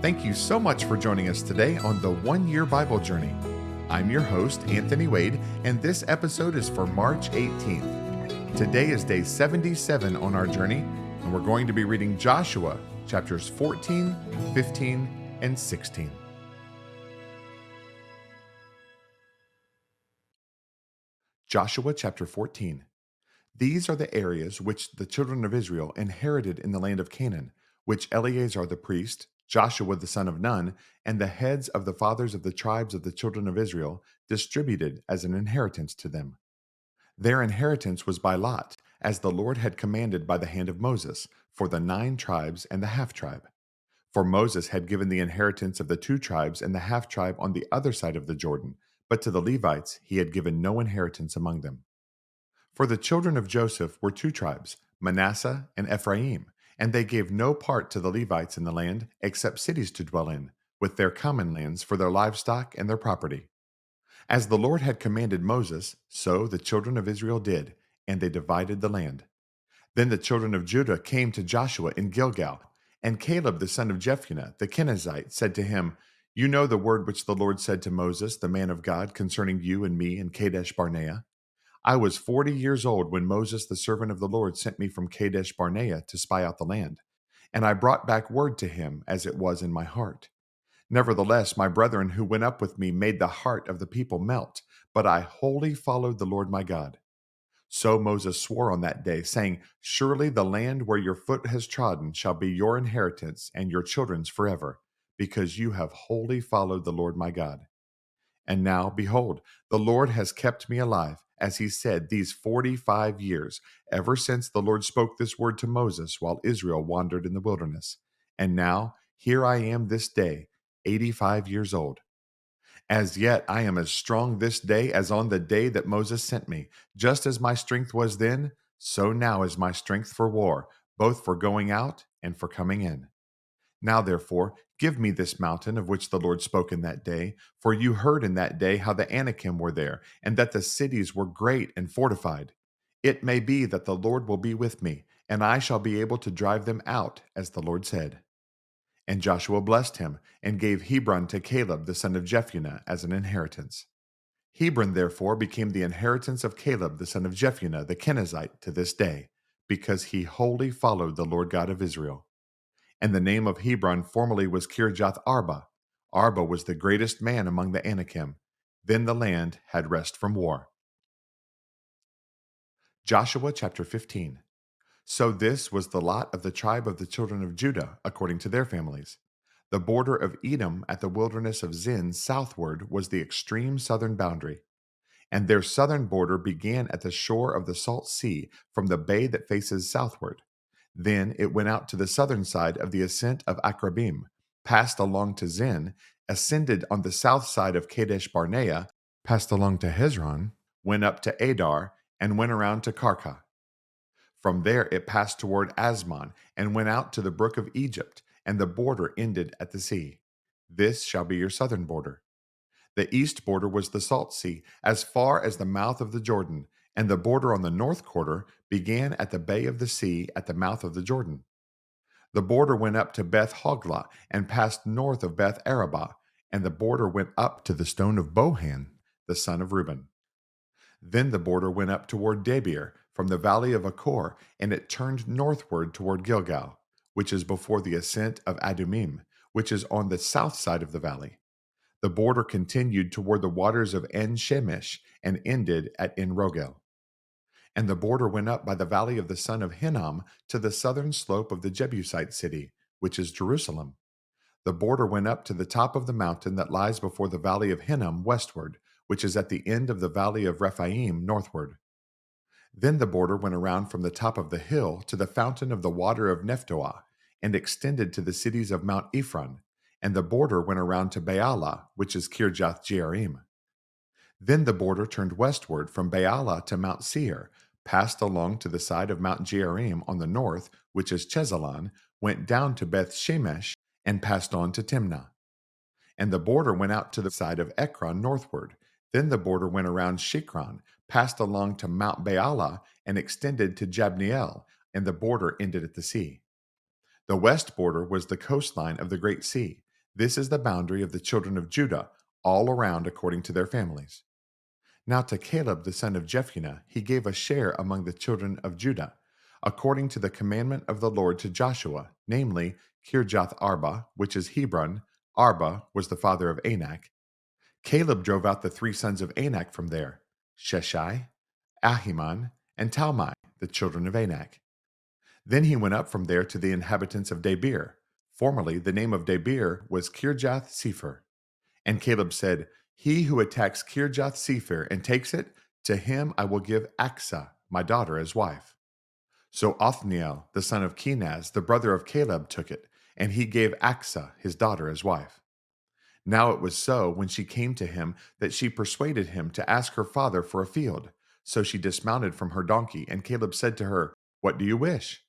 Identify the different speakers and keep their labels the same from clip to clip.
Speaker 1: Thank you so much for joining us today on the 1 Year Bible Journey. I'm your host, Anthony Wade, and this episode is for March 18th. Today is day 77 on our journey, and we're going to be reading Joshua chapters 14, 15, and 16. Joshua chapter 14. These are the areas which the children of Israel inherited in the land of Canaan, which Eleazar the priest, Joshua the son of Nun, and the heads of the fathers of the tribes of the children of Israel distributed as an inheritance to them. Their inheritance was by lot, as the Lord had commanded by the hand of Moses, for the 9 tribes and the half tribe. For Moses had given the inheritance of the 2 tribes and the half tribe on the other side of the Jordan, but to the Levites he had given no inheritance among them. For the children of Joseph were 2 tribes, Manasseh and Ephraim, and they gave no part to the Levites in the land except cities to dwell in, with their common lands for their livestock and their property. As the Lord had commanded Moses, so the children of Israel did, and they divided the land. Then the children of Judah came to Joshua in Gilgal, and Caleb the son of Jephunneh the Kenizzite said to him, "You know the word which the Lord said to Moses, the man of God, concerning you and me in Kadesh Barnea. I was 40 years old when Moses, the servant of the Lord, sent me from Kadesh Barnea to spy out the land, and I brought back word to him as it was in my heart. Nevertheless, my brethren who went up with me made the heart of the people melt, but I wholly followed the Lord my God. So Moses swore on that day, saying, Surely the land where your foot has trodden shall be your inheritance and your children's forever, because you have wholly followed the Lord my God. And now, behold, the Lord has kept me alive, as he said, these 45 years, ever since the Lord spoke this word to Moses while Israel wandered in the wilderness. And now, here I am this day, 85 years old. As yet I am as strong this day as on the day that Moses sent me. Just as my strength was then, so now is my strength for war, both for going out and for coming in. Now, therefore, give me this mountain of which the Lord spoke in that day, for you heard in that day how the Anakim were there, and that the cities were great and fortified. It may be that the Lord will be with me, and I shall be able to drive them out, as the Lord said." And Joshua blessed him, and gave Hebron to Caleb the son of Jephunneh as an inheritance. Hebron therefore became the inheritance of Caleb the son of Jephunneh the Kenizzite to this day, because he wholly followed the Lord God of Israel. And the name of Hebron formerly was Kirjath Arba. Arba was the greatest man among the Anakim. Then the land had rest from war. Joshua chapter 15. So this was the lot of the tribe of the children of Judah, according to their families. The border of Edom at the wilderness of Zin southward was the extreme southern boundary. And their southern border began at the shore of the Salt Sea from the bay that faces southward. Then it went out to the southern side of the ascent of Akrabim, passed along to Zin, ascended on the south side of Kadesh Barnea, passed along to Hezron, went up to Adar, and went around to Karka. From there it passed toward Asmon, and went out to the brook of Egypt, and the border ended at the sea. This shall be your southern border. The east border was the Salt Sea, as far as the mouth of the Jordan, and the border on the north quarter began at the bay of the sea at the mouth of the Jordan. The border went up to Beth Hoglah, and passed north of Beth Arabah, and the border went up to the stone of Bohan, the son of Reuben. Then the border went up toward Debir, from the valley of Achor, and it turned northward toward Gilgal, which is before the ascent of Adumim, which is on the south side of the valley. The border continued toward the waters of En Shemesh, and ended at En Rogel. And the border went up by the valley of the son of Hinnom to the southern slope of the Jebusite city, which is Jerusalem. The border went up to the top of the mountain that lies before the valley of Hinnom westward, which is at the end of the valley of Rephaim northward. Then the border went around from the top of the hill to the fountain of the water of Nephtoah, and extended to the cities of Mount Ephron, and the border went around to Baalah, which is Kirjath Jearim. Then the border turned westward from Baalah to Mount Seir, passed along to the side of Mount Jearim on the north, which is Chesalon, went down to Beth Shemesh, and passed on to Timnah. And the border went out to the side of Ekron northward. Then the border went around Shikron, passed along to Mount Baalah, and extended to Jabneel, and the border ended at the sea. The west border was the coastline of the Great Sea, This is the boundary of the children of Judah, all around according to their families. Now to Caleb the son of Jephunneh he gave a share among the children of Judah, according to the commandment of the Lord to Joshua, namely Kirjath Arba, which is Hebron. Arba was the father of Anak. Caleb drove out the three sons of Anak from there, Sheshai, Ahiman, and Talmai, the children of Anak. Then he went up from there to the inhabitants of Debir. Formerly the name of Debir was Kirjath Sepher. And Caleb said, He who attacks Kirjath Sepher and takes it, to him I will give Achsah, my daughter, as wife. So Othniel, the son of Kenaz, the brother of Caleb, took it, and he gave Achsah, his daughter, as wife. Now it was so, when she came to him, that she persuaded him to ask her father for a field. So she dismounted from her donkey, and Caleb said to her, What do you wish?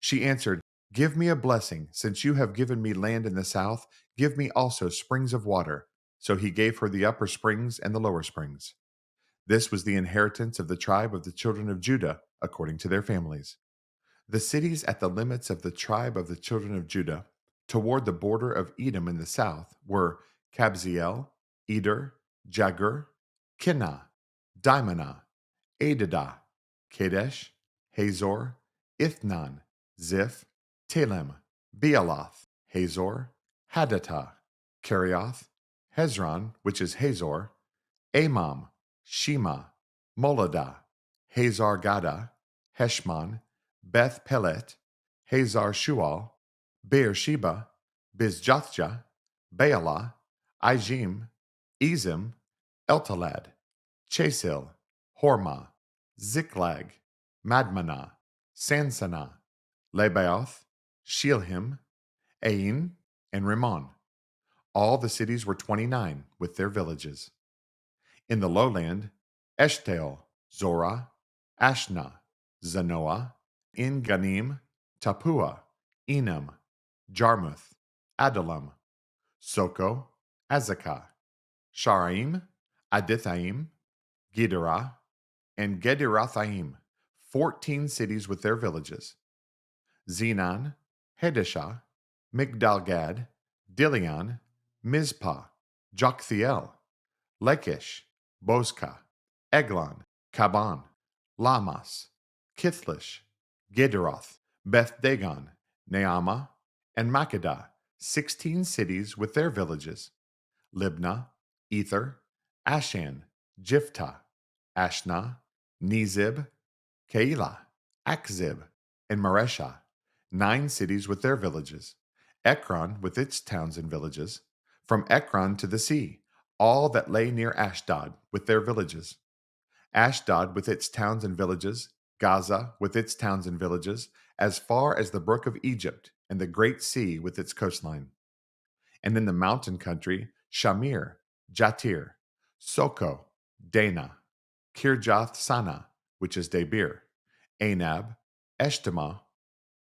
Speaker 1: She answered, Give me a blessing, since you have given me land in the south, give me also springs of water. So he gave her the upper springs and the lower springs. This was the inheritance of the tribe of the children of Judah, according to their families. The cities at the limits of the tribe of the children of Judah, toward the border of Edom in the south, were Kabzeel, Eder, Jagur, Kinnah, Dimonah, Adadah, Kadesh, Hazor, Ithnan, Ziph, Telem, Bealoth, Hazor, Hadattah, Kerioth, Hezron, which is Hazor, Amam, Shema, Moladah, Hazar Gada, Heshmon, Beth Pelet, Hazar Shual, Beersheba, Bizjathja, Baalah, Ijim, Ezim, Eltalad, Chasil, Hormah, Ziklag, Madmanah, Sansannah, Lebaoth, Shilhim, Ain, and Rimmon. All the cities were 29, with their villages. In the lowland, Eshtaol, Zorah, Ashna, Zanoah, En Ganim, Tapua, Enam, Jarmuth, Adullam, Soko, Azekah, Sharaim, Adithaim, Giderah, and Gederathaim, 14 cities with their villages. Zenan, Hedeshah, Migdalgad, Dilion, Mizpah, Joktheel, Lachish, Bozkah, Eglon, Kaban, Lamas, Kithlish, Gederoth, Beth Dagon, Naamah, and Makkedah, 16 cities with their villages. Libnah, Ether, Ashan, Jiphthah, Ashna, Nezib, Keilah, Akzib, and Mareshah, 9 cities with their villages. Ekron with its towns and villages. From Ekron to the sea, all that lay near Ashdod with their villages. Ashdod with its towns and villages, Gaza with its towns and villages, as far as the brook of Egypt and the great sea with its coastline. And in the mountain country, Shamir, Jatir, Soko, Dana, Kirjath Sana, which is Debir, Anab, Eshtemoh,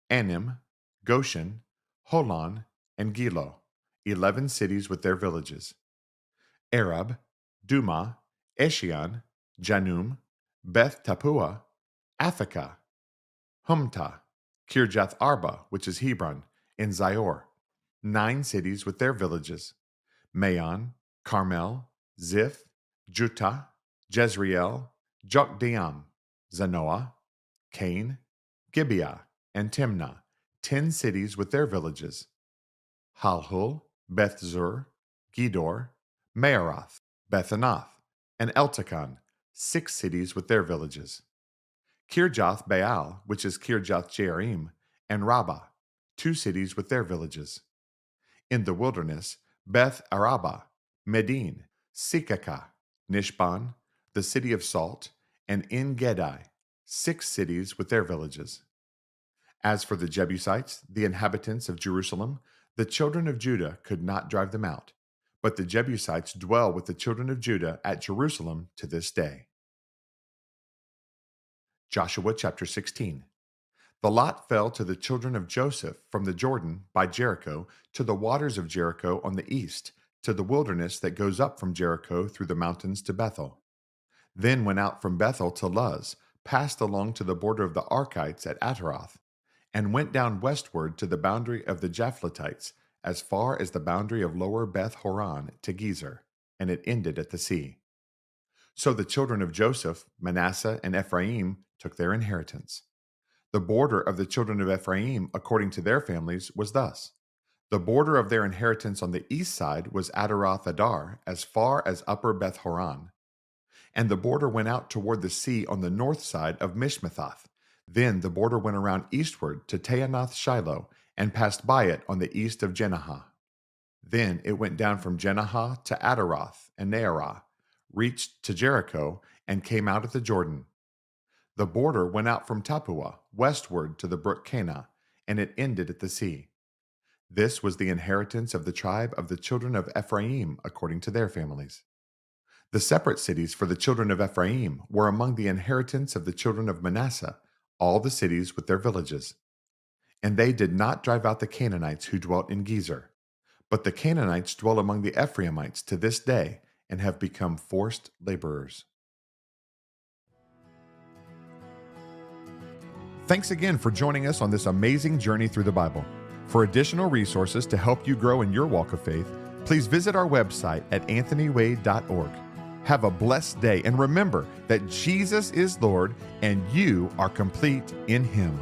Speaker 1: Anim, Goshen, Holon, and Gilo, 11 cities with their villages. Arab, Duma, Eshion, Janum, Beth Tapua, Athakah, Humtah, Kirjath Arba, which is Hebron, and Zior, 9 cities with their villages. Maon, Carmel, Ziph, Juttah, Jezreel, Jokdeam, Zanoah, Cain, Gibeah, and Timnah, 10 cities with their villages. Halhul, Beth-zur, Gedor, Maaroth, Bethanath, and Eltekon, 6 cities with their villages. Kirjath Baal, which is Kirjath Jearim, and Rabbah, 2 cities with their villages. In the wilderness, Beth Arabah, Medin, Sikakah, Nishban, the city of salt, and En Gedi, 6 cities with their villages. As for the Jebusites, the inhabitants of Jerusalem, the children of Judah could not drive them out, but the Jebusites dwell with the children of Judah at Jerusalem to this day. Joshua chapter 16. The lot fell to the children of Joseph from the Jordan by Jericho to the waters of Jericho on the east, to the wilderness that goes up from Jericho through the mountains to Bethel. Then went out from Bethel to Luz, passed along to the border of the Archites at Ataroth, and went down westward to the boundary of the Japhletites as far as the boundary of lower Beth Horon to Gezer, and it ended at the sea. So the children of Joseph, Manasseh, and Ephraim took their inheritance. The border of the children of Ephraim, according to their families, was thus. The border of their inheritance on the east side was Adaroth Adar, as far as upper Beth Horon. And the border went out toward the sea on the north side of Mishmethath. Then the border went around eastward to Taanath Shiloh, and passed by it on the east of Jenahah. Then it went down from Jenahah to Adaroth and Naarah, reached to Jericho, and came out at the Jordan. The border went out from Tappuah westward to the brook Cana, and it ended at the sea. This was the inheritance of the tribe of the children of Ephraim according to their families. The separate cities for the children of Ephraim were among the inheritance of the children of Manasseh, all the cities with their villages. And they did not drive out the Canaanites who dwelt in Gezer. But the Canaanites dwell among the Ephraimites to this day and have become forced laborers. Thanks again for joining us on this amazing journey through the Bible. For additional resources to help you grow in your walk of faith, please visit our website at anthonywade.org. Have a blessed day, and remember that Jesus is Lord and you are complete in Him.